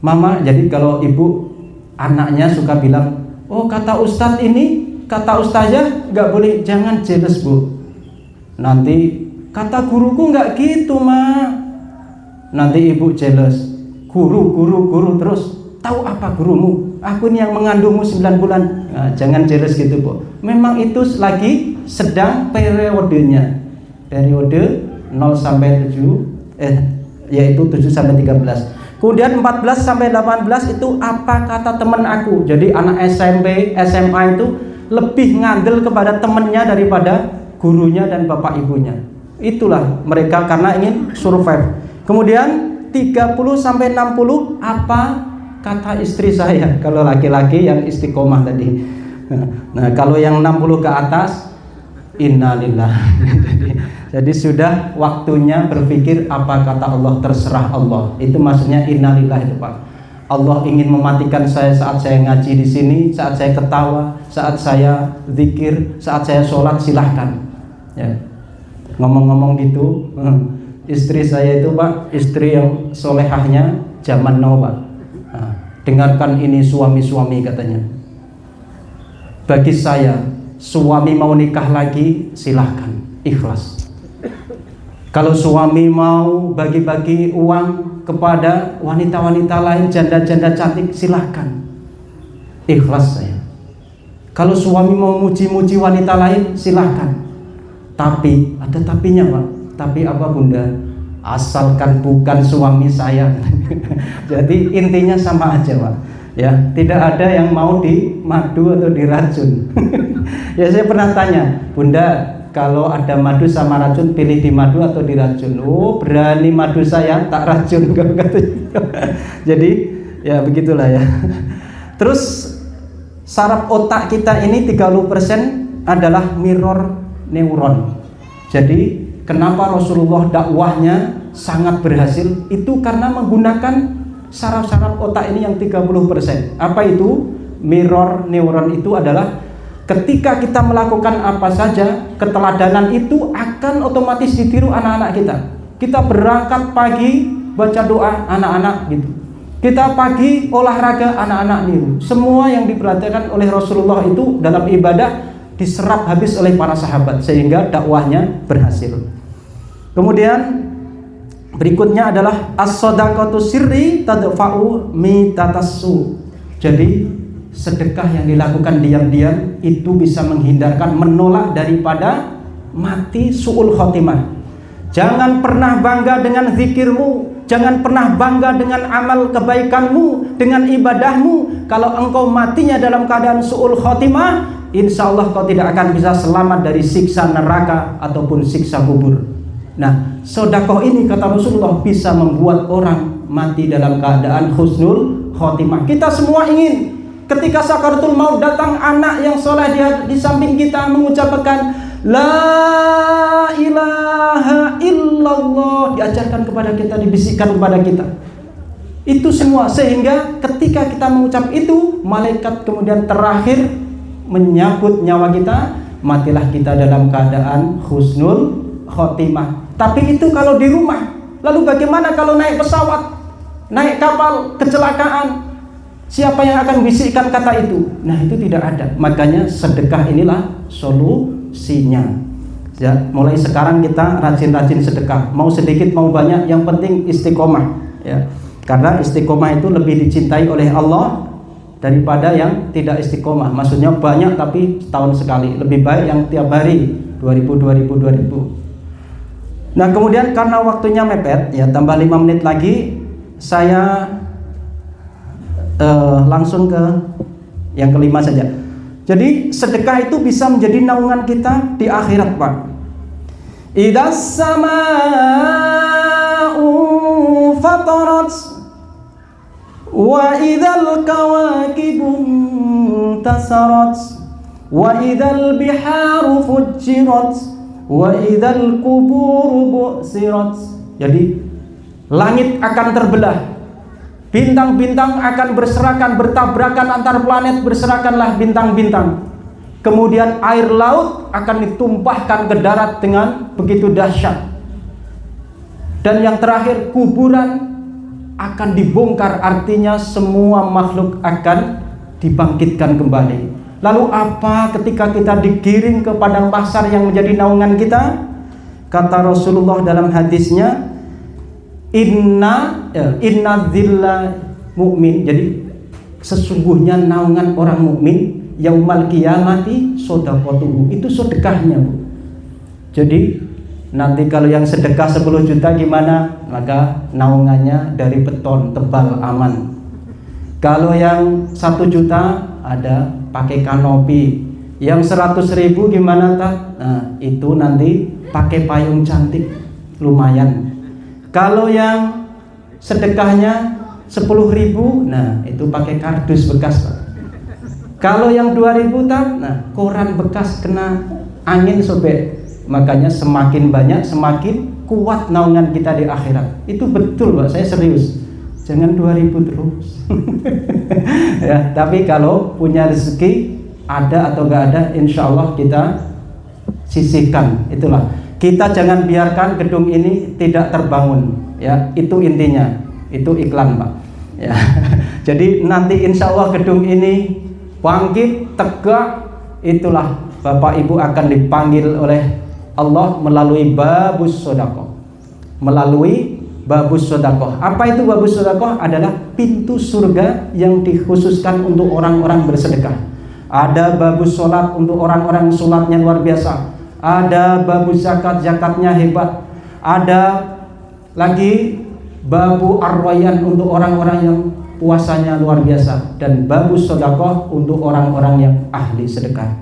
mama, jadi kalau ibu anaknya suka bilang Oh kata ustadz ini, kata ustazah nggak boleh, jangan jealous bu. Nanti kata guruku nggak gitu ma, nanti ibu jealous. Guru terus, tahu apa gurumu? Aku ini yang mengandungmu 9 bulan. Nah, jangan jealous gitu bu. Memang itu lagi sedang periodenya, periode 0 sampai 7, yaitu 7 sampai 13. Kemudian 14 sampai 18 itu apa kata teman aku. Jadi anak SMP, SMA itu lebih ngandel kepada temannya daripada gurunya dan bapak ibunya. Itulah mereka karena ingin survive. Kemudian 30 sampai 60 apa kata istri saya. Kalau laki-laki yang istiqomah tadi. Nah, kalau yang 60 ke atas, innalillah. Jadi sudah waktunya berpikir apa kata Allah, terserah Allah. Itu maksudnya innalillah itu Pak. Allah ingin mematikan saya saat saya ngaji di sini, saat saya ketawa, saat saya zikir, saat saya sholat, silahkan. Ya. Ngomong-ngomong gitu, istri saya itu Pak, istri yang solehahnya zaman now Pak. Nah, dengarkan ini suami-suami katanya. Bagi saya, suami mau nikah lagi, silahkan, ikhlas. Kalau suami mau bagi-bagi uang kepada wanita-wanita lain, janda-janda cantik, silahkan, ikhlas saya. Kalau suami mau muji-muji wanita lain, silahkan. Tapi, ada tapinya Pak. Tapi apa bunda? Asalkan bukan suami saya. Jadi intinya sama aja Pak. Ya, tidak ada yang mau dimadu atau diracun. Ya saya pernah tanya, bunda, kalau ada madu sama racun, pilih di madu atau diracun? Oh, berani madu saya, tak racun. Jadi ya begitulah ya. Terus saraf otak kita ini 30% adalah mirror neuron. Jadi kenapa Rasulullah dakwahnya sangat berhasil? Itu karena menggunakan saraf-saraf otak ini yang 30%. Apa itu? Mirror neuron itu adalah ketika kita melakukan apa saja, keteladanan itu akan otomatis ditiru anak-anak kita. Kita berangkat pagi baca doa, anak-anak gitu. Kita pagi olahraga, anak-anak niru. Semua yang diperhatikan oleh Rasulullah itu dalam ibadah diserap habis oleh para sahabat sehingga dakwahnya berhasil. Kemudian berikutnya adalah as-shadaqatu sirri tadfa'u mitatassu. Jadi sedekah yang dilakukan diam-diam itu bisa menghindarkan, menolak daripada mati su'ul khotimah. Jangan pernah bangga dengan zikirmu, jangan pernah bangga dengan amal kebaikanmu, dengan ibadahmu. Kalau engkau matinya dalam keadaan su'ul khotimah, insya Allah kau tidak akan bisa selamat dari siksa neraka ataupun siksa kubur. Nah, sedekah ini kata Rasulullah bisa membuat orang mati dalam keadaan husnul khotimah. Kita semua ingin ketika sakaratul maut datang anak yang soleh di samping kita mengucapkan la ilaha illallah, diajarkan kepada kita, dibisikkan kepada kita. Itu semua sehingga ketika kita mengucap itu, malaikat kemudian terakhir menyambut nyawa kita, matilah kita dalam keadaan husnul khotimah. Tapi itu kalau di rumah. Lalu bagaimana kalau naik pesawat, naik kapal, kecelakaan? Siapa yang akan bisikkan kata itu? Nah itu tidak ada. Makanya sedekah inilah solusinya. Ya, mulai sekarang kita rajin-rajin sedekah. Mau sedikit mau banyak, yang penting istiqomah. Ya, karena istiqomah itu lebih dicintai oleh Allah daripada yang tidak istiqomah. Maksudnya banyak tapi setahun sekali. Lebih baik yang tiap hari 2000. Nah kemudian karena waktunya mepet, ya tambah 5 menit lagi, saya langsung ke yang kelima saja. Jadi sedekah itu bisa menjadi naungan kita di akhirat Pak. Idas sama'u fatarat wa idzal kawakibun tasarat wa idzal biharu fujirat wa idzal quburu bu'sirat. Jadi langit akan terbelah, bintang-bintang akan berserakan, bertabrakan antar planet, berserakanlah bintang-bintang. Kemudian air laut akan ditumpahkan ke darat dengan begitu dahsyat. Dan yang terakhir, kuburan akan dibongkar, artinya semua makhluk akan dibangkitkan kembali. Lalu apa ketika kita digiring ke padang mahsyar yang menjadi naungan kita? Kata Rasulullah dalam hadisnya, inna dzilla mu'min. Jadi sesungguhnya naungan orang mukmin yaumal qiyamati shadaqatuhu. Itu sedekahnya, Bu. Jadi nanti kalau yang sedekah 10 juta gimana? Maka naungannya dari beton tebal aman. Kalau yang 1 juta ada pakai kanopi. Yang 100.000 gimana, tak? Nah, itu nanti pakai payung cantik, lumayan. Kalau yang sedekahnya 10.000, nah itu pakai kardus bekas, Pak. Kalau yang 2.000, tak? Nah, koran bekas kena angin sobek. Makanya semakin banyak semakin kuat naungan kita di akhirat. Itu betul, Pak, saya serius. Jangan 2.000 terus. Ya, tapi kalau punya rezeki ada atau enggak ada, insya Allah kita sisihkan. Itulah, kita jangan biarkan gedung ini tidak terbangun. Ya, itu intinya. Itu iklan, Pak. Ya. Jadi nanti insya Allah gedung ini bangkit tegak. Itulah Bapak Ibu akan dipanggil oleh Allah melalui babus sodaqoh. Melalui babus sodakoh. Apa itu babus sodakoh? Adalah pintu surga yang dikhususkan untuk orang-orang bersedekah. Ada babus sholat untuk orang-orang sholatnya luar biasa. Ada babus zakat, zakatnya hebat. Ada lagi babu arwayan untuk orang-orang yang puasanya luar biasa. Dan babus sodakoh untuk orang-orang yang ahli sedekah.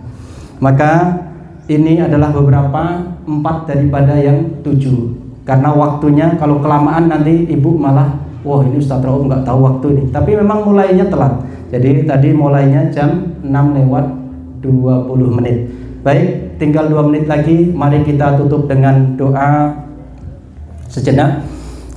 Maka ini adalah beberapa 4 daripada yang 7. Karena waktunya kalau kelamaan nanti ibu malah, wah ini Ustaz Rauf nggak tahu waktu ini. Tapi memang mulainya telat. Jadi tadi mulainya jam 6:20. Baik, tinggal 2 menit lagi. Mari kita tutup dengan doa sejenak.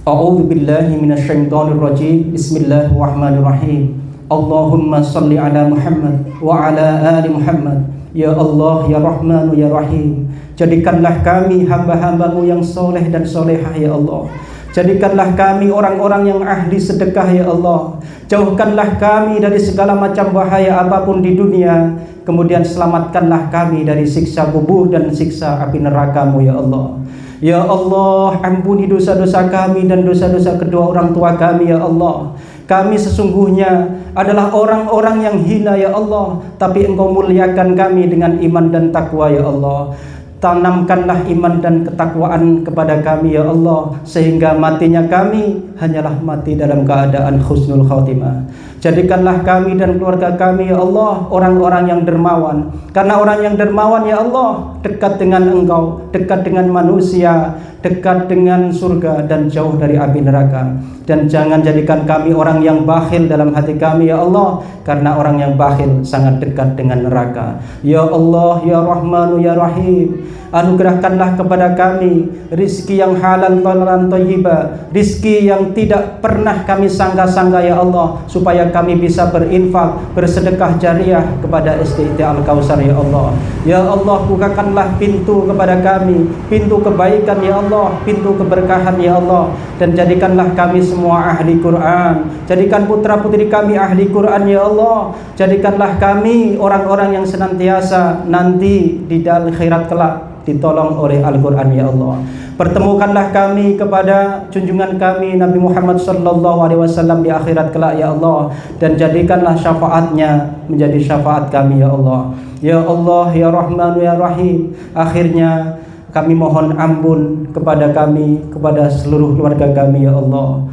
A'udzubillahi minasyaitonirrajim. Bismillahirrahmanirrahim. Allahumma shalli ala Muhammad wa ala ali Muhammad. Ya Allah, ya Rahman, ya Rahim. Jadikanlah kami hamba-hambamu yang soleh dan solehah ya Allah. Jadikanlah kami orang-orang yang ahli sedekah ya Allah. Jauhkanlah kami dari segala macam bahaya apapun di dunia. Kemudian selamatkanlah kami dari siksa kubur dan siksa api neraka-Mu ya Allah. Ya Allah, ampuni dosa-dosa kami dan dosa-dosa kedua orang tua kami ya Allah. Kami sesungguhnya adalah orang-orang yang hina ya Allah, tapi Engkau muliakan kami dengan iman dan takwa ya Allah. Tanamkanlah iman dan ketakwaan kepada kami ya Allah, sehingga matinya kami hanyalah mati dalam keadaan husnul khatimah. Jadikanlah kami dan keluarga kami ya Allah orang-orang yang dermawan. Karena orang yang dermawan ya Allah dekat dengan Engkau, dekat dengan manusia, dekat dengan surga dan jauh dari api neraka. Dan jangan jadikan kami orang yang bakhil dalam hati kami ya Allah, karena orang yang bakhil sangat dekat dengan neraka. Ya Allah, ya Rahmanu, ya Rahim, anugerahkanlah kepada kami rizki yang halal dan thayyibah, rizki yang tidak pernah kami sangka-sangka ya Allah, supaya kami bisa berinfak, bersedekah jariah kepada SDIT Al-Kautsar ya Allah. Ya Allah, bukakanlah pintu kepada kami, pintu kebaikan ya Allah, pintu keberkahan ya Allah, dan jadikanlah kami semua ahli Quran. Jadikan putra-putri kami ahli Quran ya Allah. Jadikanlah kami orang-orang yang senantiasa nanti di dalam akhirat kelak ditolong oleh Al-Quran ya Allah. Pertemukanlah kami kepada junjungan kami Nabi Muhammad SAW di akhirat kelak ya Allah, dan jadikanlah syafaatnya menjadi syafaat kami ya Allah. Ya Allah, ya Rahman, ya Rahim, akhirnya kami mohon ampun kepada kami, kepada seluruh keluarga kami ya Allah.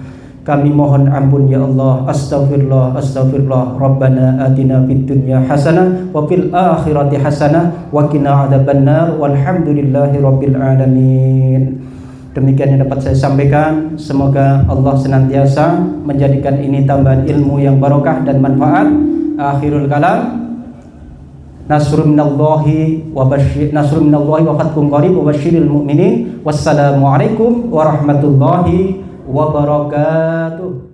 Kami mohon ampun ya Allah. Astaghfirullah, astaghfirullah. Rabbana atina fid dunya hasanah wa fil akhirati hasanah wa qina adzabannar. Walhamdulillahi rabbil alamin. Demikian yang dapat saya sampaikan. Semoga Allah senantiasa menjadikan ini tambahan ilmu yang barokah dan manfaat. Akhirul kalam. Nasrun minallahi wa fathun qarib wa basyiril mu'minin. Wassalamualaikum warahmatullahi wabarakatuh.